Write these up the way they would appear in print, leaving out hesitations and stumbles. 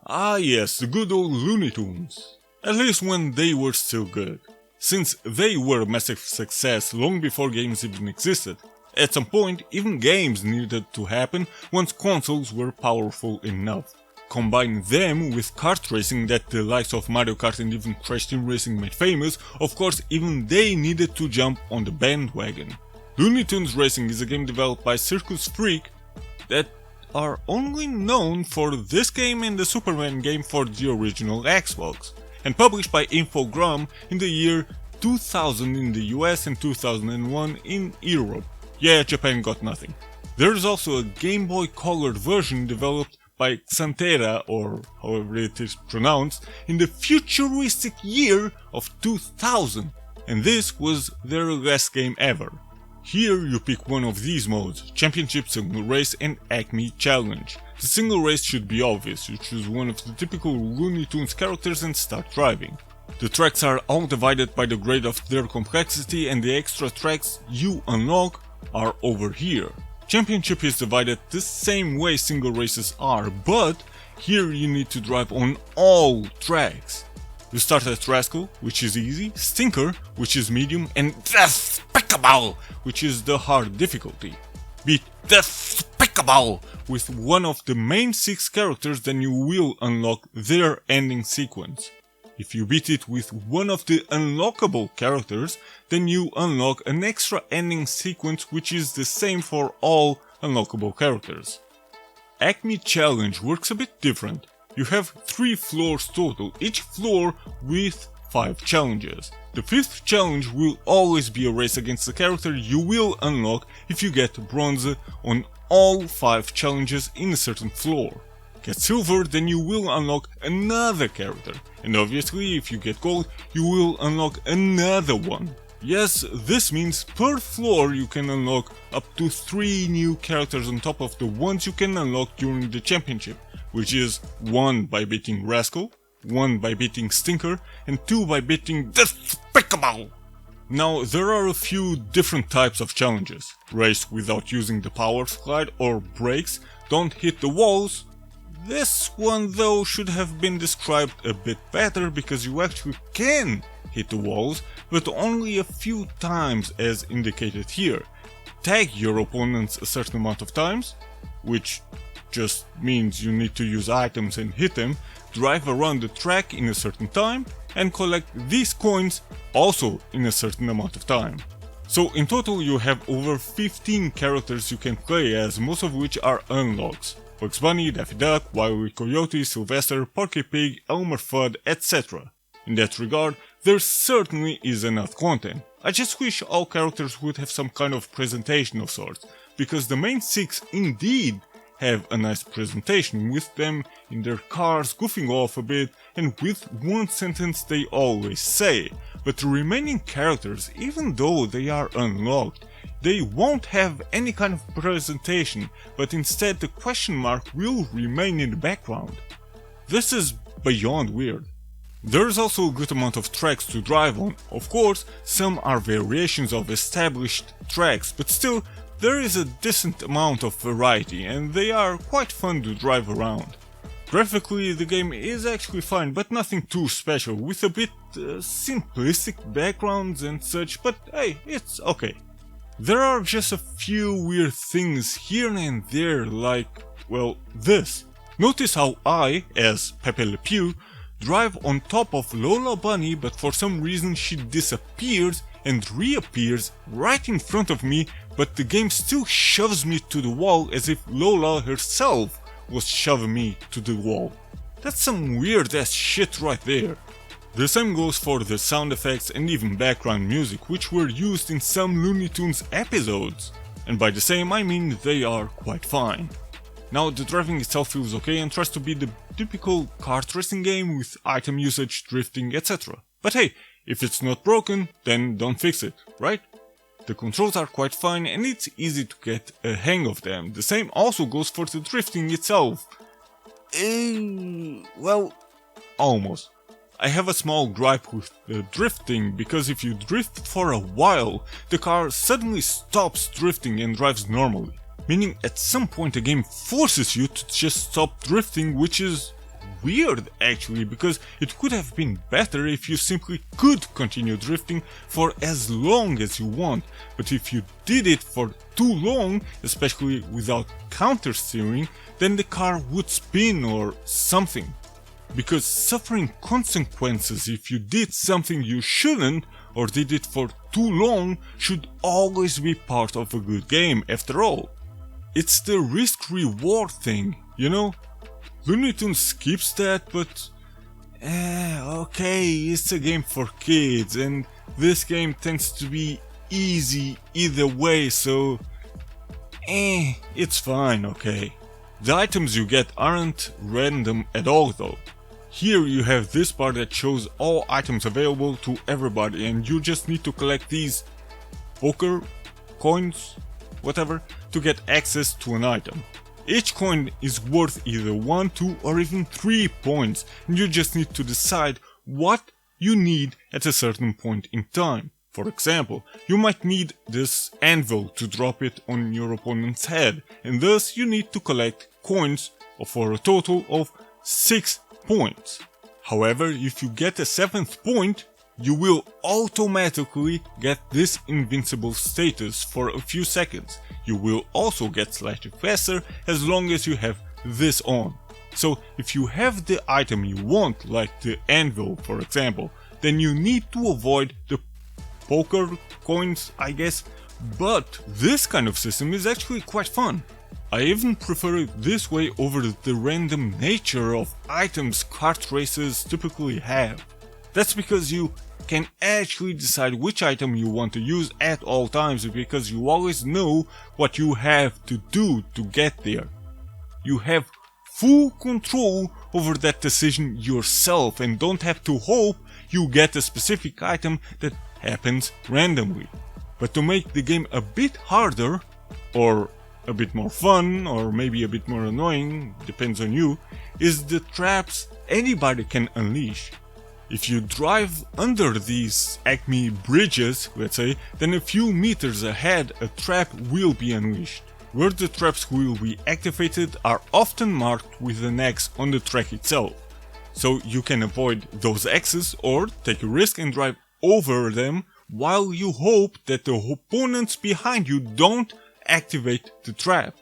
Ah yes, the good old Looney Tunes. At least when they were still good. Since they were a massive success long before games even existed. At some point, even games needed to happen once consoles were powerful enough. Combine them with kart racing that the likes of Mario Kart and even Crash Team Racing made famous, of course even they needed to jump on the bandwagon. Looney Tunes Racing is a game developed by Circus Freak that are only known for this game and the Superman game for the original Xbox, and published by Infogrames in the year 2000 in the US and 2001 in Europe. Yeah, Japan got nothing. There is also a Game Boy Color version developed by Xantera, or however it is pronounced, in the futuristic year of 2000, and this was their last game ever. Here you pick one of these modes: Championship, Single Race and Acme Challenge. The single race should be obvious, you choose one of the typical Looney Tunes characters and start driving. The tracks are all divided by the grade of their complexity, and the extra tracks you unlock are over here. Championship is divided the same way single races are, but here you need to drive on all tracks. You start at Rascal, which is easy, Stinker, which is medium, and Despicable, which is the hard difficulty. Beat Despicable with one of the main 6 characters, then you will unlock their ending sequence. If you beat it with one of the unlockable characters, then you unlock an extra ending sequence which is the same for all unlockable characters. Acme Challenge works a bit different. You have 3 floors total, each floor with 5 challenges. The 5th challenge will always be a race against the character you will unlock if you get bronze on all 5 challenges in a certain floor. Get silver, then you will unlock another character, and obviously if you get gold, you will unlock another one. Yes, this means per floor you can unlock up to 3 new characters on top of the ones you can unlock during the championship, which is 1 by beating Rascal, 1 by beating Stinker, and 2 by beating Despicable. Now there are a few different types of challenges: race without using the power slide or brakes, don't hit the walls. This one though should have been described a bit better, because you actually can hit the walls, but only a few times as indicated here. Tag your opponents a certain amount of times, which just means you need to use items and hit them, drive around the track in a certain time, and collect these coins also in a certain amount of time. So in total you have over 15 characters you can play as, most of which are unlocks. Bugs Bunny, Daffy Duck, Wile E. Coyote, Sylvester, Porky Pig, Elmer Fudd, etc. In that regard, there certainly is enough content. I just wish all characters would have some kind of presentation of sorts, because the main 6 indeed have a nice presentation, with them in their cars goofing off a bit and with one sentence they always say. But the remaining characters, even though they are unlocked, they won't have any kind of presentation, but instead the question mark will remain in the background. This is beyond weird. There is also a good amount of tracks to drive on. Of course, some are variations of established tracks, but still there is a decent amount of variety and they are quite fun to drive around. Graphically the game is actually fine, but nothing too special, with a bit simplistic backgrounds and such, but hey, it's okay. There are just a few weird things here and there, like, well, this. Notice how I, as Pepe Le Pew, drive on top of Lola Bunny, but for some reason she disappears and reappears right in front of me, but the game still shoves me to the wall as if Lola herself was shoving me to the wall. That's some weird ass shit right there. The same goes for the sound effects and even background music, which were used in some Looney Tunes episodes. And by the same I mean they are quite fine. Now the driving itself feels okay and tries to be the typical kart racing game with item usage, drifting, etc. But hey, if it's not broken, then don't fix it, right? The controls are quite fine and it's easy to get a hang of them. The same also goes for the drifting itself. Well, almost. I have a small gripe with the drifting, because if you drift for a while, the car suddenly stops drifting and drives normally. Meaning at some point the game forces you to just stop drifting, which is weird actually, because it could have been better if you simply could continue drifting for as long as you want, but if you did it for too long, especially without counter steering, then the car would spin or something. Because suffering consequences if you did something you shouldn't or did it for too long should always be part of a good game after all. It's the risk-reward thing, you know? Looney Tunes skips that, but okay, it's a game for kids and this game tends to be easy either way, so it's fine, okay. The items you get aren't random at all though. Here you have this bar that shows all items available to everybody and you just need to collect these poker coins, whatever, to get access to an item. Each coin is worth either 1, 2 or even 3 points and you just need to decide what you need at a certain point in time. For example, you might need this anvil to drop it on your opponent's head and thus you need to collect coins for a total of 6 points. However, if you get a 7th point, you will automatically get this invincible status for a few seconds. You will also get slightly faster as long as you have this on. So if you have the item you want, like the anvil for example, then you need to avoid the poker coins, I guess, but this kind of system is actually quite fun. I even prefer it this way over the random nature of items kart races typically have. That's because you can actually decide which item you want to use at all times because you always know what you have to do to get there. You have full control over that decision yourself and don't have to hope you get a specific item that happens randomly. But to make the game a bit harder, or a bit more fun, or maybe a bit more annoying, depends on you, is the traps anybody can unleash. If you drive under these Acme bridges, let's say, then a few meters ahead a trap will be unleashed. Where the traps will be activated are often marked with an X on the track itself. So you can avoid those X's or take a risk and drive over them while you hope that the opponents behind you don't activate the trap.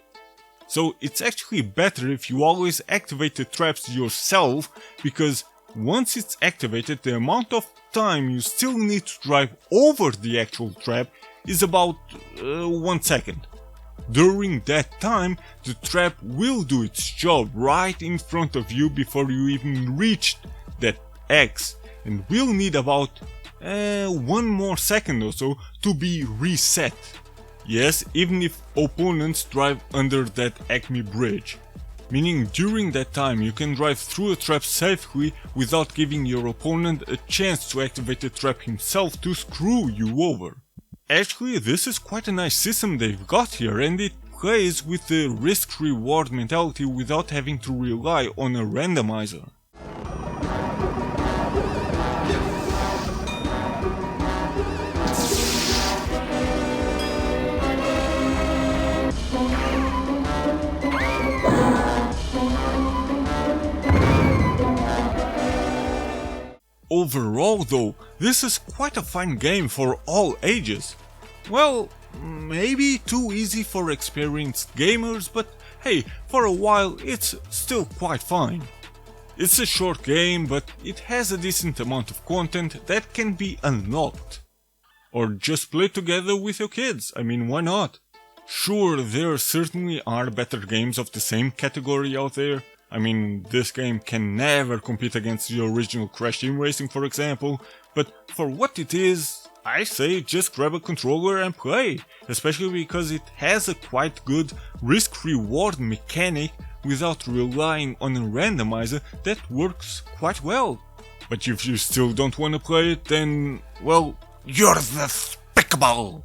So it's actually better if you always activate the traps yourself, because once it's activated the amount of time you still need to drive over the actual trap is about 1 second. During that time the trap will do its job right in front of you before you even reached that X, and will need about 1 more second or so to be reset. Yes, even if opponents drive under that Acme bridge. Meaning during that time you can drive through a trap safely without giving your opponent a chance to activate the trap himself to screw you over. Actually, this is quite a nice system they've got here, and it plays with the risk-reward mentality without having to rely on a randomizer. Overall though, this is quite a fun game for all ages. Well, maybe too easy for experienced gamers, but hey, for a while it's still quite fine. It's a short game, but it has a decent amount of content that can be unlocked. Or just play together with your kids, I mean, why not? Sure, there certainly are better games of the same category out there. I mean, this game can never compete against the original Crash Team Racing, for example, but for what it is, I say just grab a controller and play, especially because it has a quite good risk-reward mechanic without relying on a randomizer that works quite well. But if you still don't want to play it, then, well, you're despicable!